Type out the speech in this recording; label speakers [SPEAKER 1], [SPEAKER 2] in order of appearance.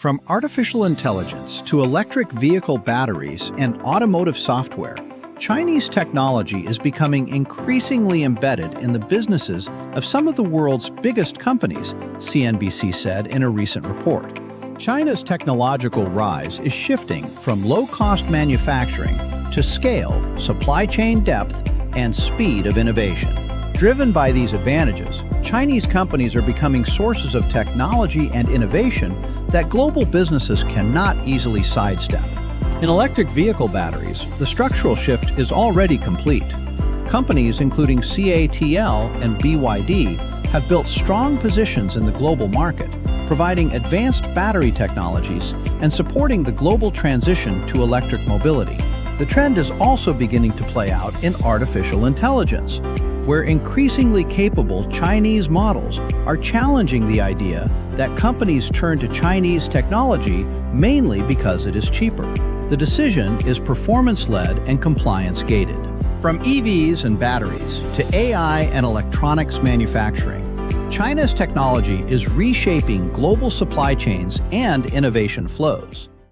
[SPEAKER 1] From artificial intelligence to electric vehicle batteries and automotive software, Chinese technology is becoming increasingly embedded in the businesses of some of the world's biggest companies, CNBC said in a recent report. China's technological rise is shifting from low-cost manufacturing to scale, supply chain depth, and speed of innovation. Driven by these advantages, Chinese companies are becoming sources of technology and innovation that global businesses cannot easily sidestep. In electric vehicle batteries, the structural shift is already complete. Companies including CATL and BYD have built strong positions in the global market, providing advanced battery technologies and supporting the global transition to electric mobility. The trend is also beginning to play out in artificial intelligence, where increasingly capable Chinese models are challenging the idea that companies turn to Chinese technology mainly because it is cheaper. The decision is performance-led and compliance-gated. From EVs and batteries to AI and electronics manufacturing, China's technology is reshaping global supply chains and innovation flows.